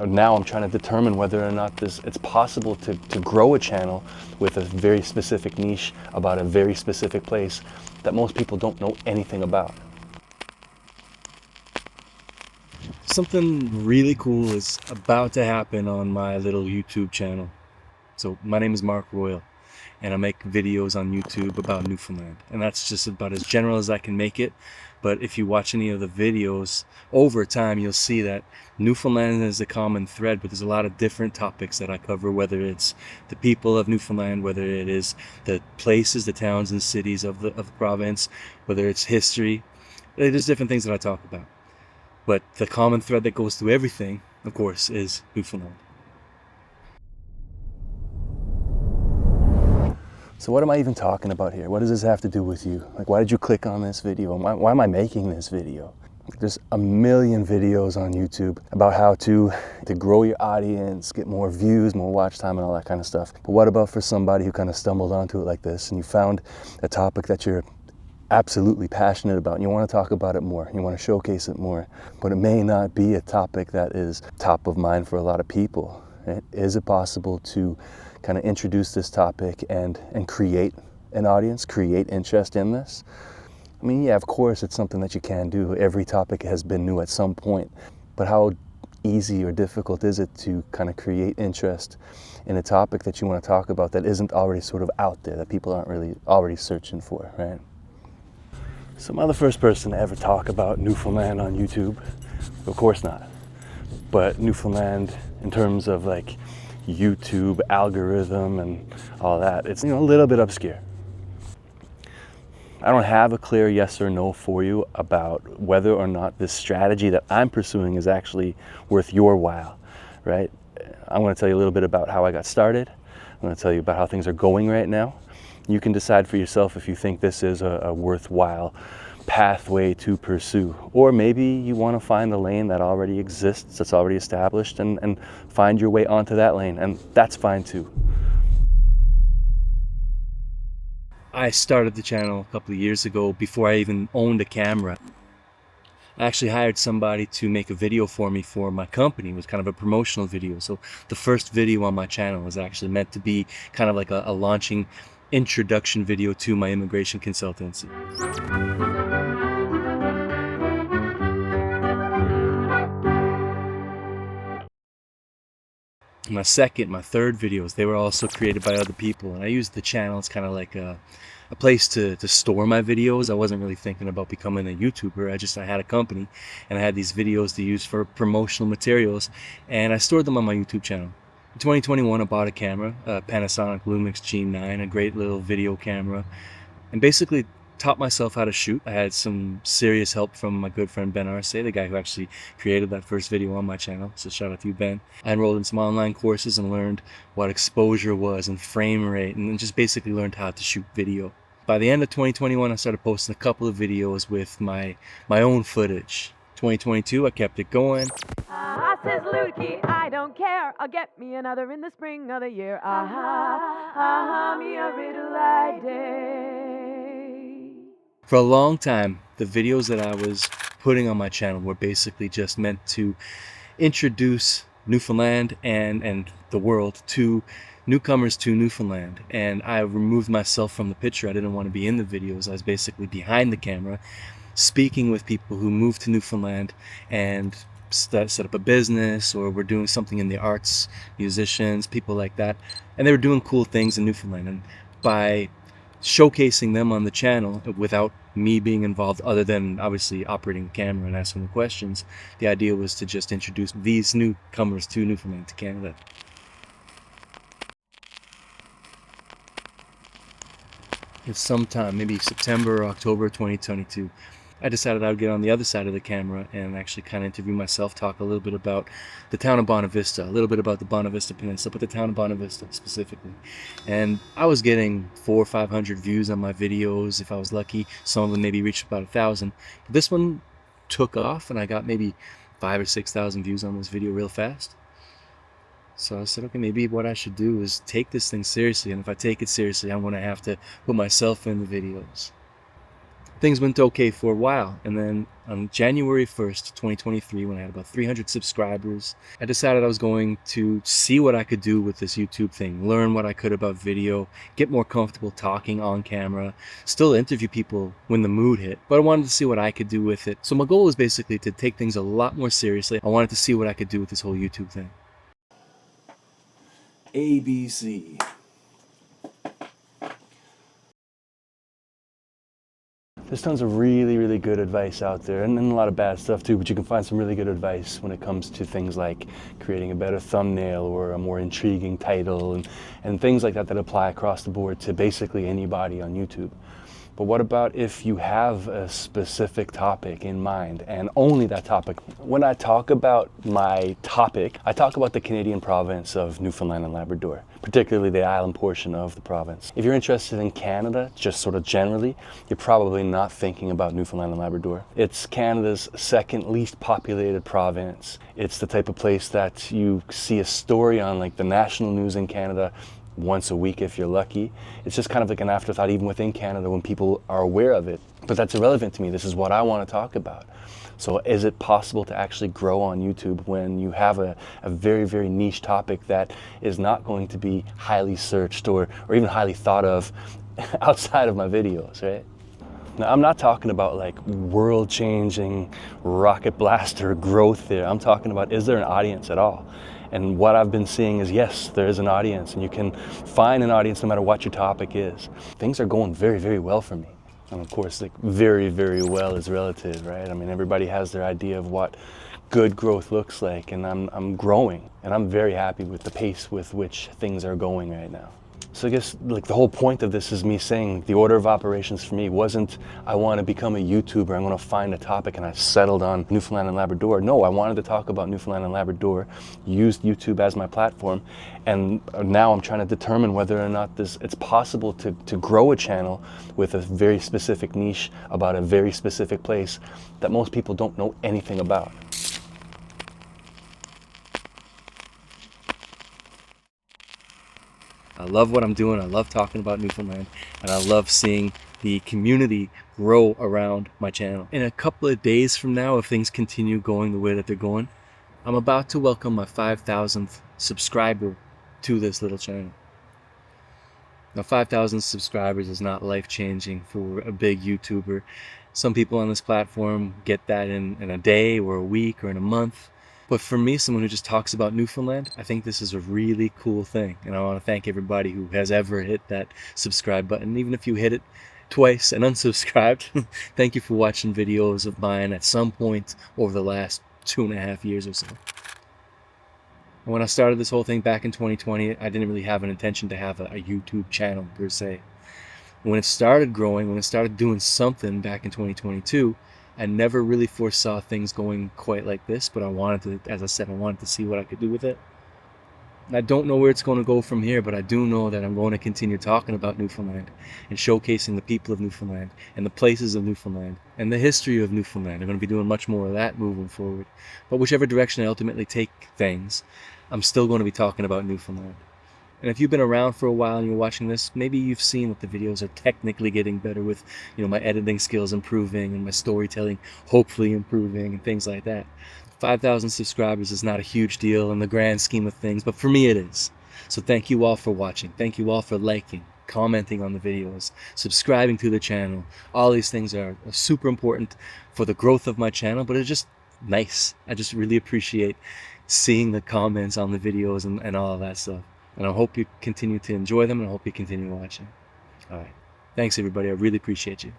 Now I'm trying to determine whether or not it's possible to grow a channel with a very specific niche about a very specific place that most people don't know anything about. Something really cool is about to happen on my little YouTube channel. So my name is Mark Royal, and I make videos on YouTube about Newfoundland, and that's just about as general as I can make it. But if you watch any of the videos over time, you'll see that Newfoundland is a common thread, but there's a lot of different topics that I cover, whether it's the people of Newfoundland, whether it is the places, the towns and cities of the province, whether it's history. There's different things that I talk about. But the common thread that goes through everything, of course, is Newfoundland. So what am I even talking about here? What does this have to do with you? Like, why did you click on this video? And why am I making this video? There's a million videos on YouTube about how to grow your audience, get more views, more watch time, and all that kind of stuff. But what about for somebody who kind of stumbled onto it like this, and you found a topic that you're absolutely passionate about, and you want to talk about it more, you want to showcase it more, but it may not be a topic that is top of mind for a lot of people, right? Is it possible to kind of introduce this topic and create an audience, create interest in this? I mean, yeah, of course it's something that you can do. Every topic has been new at some point, but how easy or difficult is it to kind of create interest in a topic that you want to talk about that isn't already sort of out there, that people aren't really already searching for, right? So am I the first person to ever talk about Newfoundland on YouTube? Of course not. But Newfoundland, in terms of like YouTube algorithm and all that, it's, a little bit obscure. I don't have a clear yes or no for you about whether or not this strategy that I'm pursuing is actually worth your while, right? I'm going to tell you a little bit about how I got started. I'm going to tell you about how things are going right now. You can decide for yourself if you think this is a worthwhile pathway to pursue. Or maybe you want to find the lane that already exists, that's already established, and find your way onto that lane, and that's fine too. I started the channel a couple of years ago before I even owned a camera. I actually hired somebody to make a video for me for my company. It was kind of a promotional video. So the first video on my channel was actually meant to be kind of like a launching introduction video to my immigration consultancy. My third videos, they were also created by other people, and I used the channel as kind of like a place to store my videos. I wasn't really thinking about becoming a YouTuber. I had a company, and I had these videos to use for promotional materials, and I stored them on my YouTube channel. In 2021, I bought a camera, a Panasonic Lumix G9, a great little video camera, and basically taught myself how to shoot. I had some serious help from my good friend Ben Arce, the guy who actually created that first video on my channel. So shout out to you, Ben. I enrolled in some online courses and learned what exposure was and frame rate, and just basically learned how to shoot video. By the end of 2021, I started posting a couple of videos with my own footage. 2022, I kept it going. Says Lukey, I don't care. I'll get me another in the spring of the year. Me a riddle I day. For a long time, the videos that I was putting on my channel were basically just meant to introduce Newfoundland and the world to newcomers to Newfoundland. And I removed myself from the picture. I didn't want to be in the videos. I was basically behind the camera, speaking with people who moved to Newfoundland and set up a business, or were doing something in the arts, musicians, people like that. And they were doing cool things in Newfoundland. And by showcasing them on the channel without me being involved, other than obviously operating the camera and asking the questions, the idea was to just introduce these newcomers to Newfoundland, to Canada. It's sometime, maybe September or October 2022, I decided I would get on the other side of the camera and actually kind of interview myself, talk a little bit about the town of Bonavista, a little bit about the Bonavista Peninsula, but the town of Bonavista specifically. And I was getting 400 or 500 views on my videos if I was lucky. Some of them maybe reached about 1,000. But this one took off, and I got maybe 5,000 or 6,000 views on this video real fast. So I said, okay, maybe what I should do is take this thing seriously. And if I take it seriously, I'm going to have to put myself in the videos. Things went okay for a while, and then on January 1st, 2023, when I had about 300 subscribers, I decided I was going to see what I could do with this YouTube thing, learn what I could about video, get more comfortable talking on camera, still interview people when the mood hit, but I wanted to see what I could do with it. So my goal was basically to take things a lot more seriously. I wanted to see what I could do with this whole YouTube thing. ABC. There's tons of really, really good advice out there, and a lot of bad stuff too, but you can find some really good advice when it comes to things like creating a better thumbnail or a more intriguing title and things like that that apply across the board to basically anybody on YouTube. But what about if you have a specific topic in mind and only that topic? When I talk about my topic, I talk about the Canadian province of Newfoundland and Labrador, particularly the island portion of the province. If you're interested in Canada, just sort of generally, you're probably not thinking about Newfoundland and Labrador. It's Canada's second least populated province. It's the type of place that you see a story on like the national news in Canada once a week if you're lucky. It's just kind of like an afterthought even within Canada when people are aware of it. But that's irrelevant to me. This is what I want to talk about. So is it possible to actually grow on YouTube when you have a very, very niche topic that is not going to be highly searched or even highly thought of outside of my videos, right? Now, I'm not talking about like world-changing rocket blaster growth there. I'm talking about, is there an audience at all? And what I've been seeing is, yes, there is an audience, and you can find an audience no matter what your topic is. Things are going very, very well for me. And of course, like very, very well is relative, right? I mean, everybody has their idea of what good growth looks like, and I'm growing, and I'm very happy with the pace with which things are going right now. So I guess like the whole point of this is me saying the order of operations for me wasn't I want to become a YouTuber, I'm going to find a topic and I settled on Newfoundland and Labrador. No, I wanted to talk about Newfoundland and Labrador, used YouTube as my platform, and now I'm trying to determine whether or not it's possible to grow a channel with a very specific niche about a very specific place that most people don't know anything about. I love what I'm doing. I love talking about Newfoundland, and I love seeing the community grow around my channel. In a couple of days from now, if things continue going the way that they're going, I'm about to welcome my 5,000th subscriber to this little channel. Now, 5,000 subscribers is not life-changing for a big YouTuber. Some people on this platform get that in a day or a week or in a month. But for me, someone who just talks about Newfoundland, I think this is a really cool thing. And I want to thank everybody who has ever hit that subscribe button. Even if you hit it twice and unsubscribed, thank you for watching videos of mine at some point over the last 2.5 years or so. And when I started this whole thing back in 2020, I didn't really have an intention to have a YouTube channel per se. When it started growing, when it started doing something back in 2022, I never really foresaw things going quite like this, but I wanted to, as I said, I wanted to see what I could do with it. And I don't know where it's going to go from here, but I do know that I'm going to continue talking about Newfoundland and showcasing the people of Newfoundland and the places of Newfoundland and the history of Newfoundland. I'm going to be doing much more of that moving forward. But whichever direction I ultimately take things, I'm still going to be talking about Newfoundland. And if you've been around for a while and you're watching this, maybe you've seen that the videos are technically getting better with, my editing skills improving and my storytelling hopefully improving and things like that. 5,000 subscribers is not a huge deal in the grand scheme of things, but for me it is. So thank you all for watching. Thank you all for liking, commenting on the videos, subscribing to the channel. All these things are super important for the growth of my channel, but it's just nice. I just really appreciate seeing the comments on the videos and all of that stuff. And I hope you continue to enjoy them, and I hope you continue watching. All right. Thanks, everybody. I really appreciate you.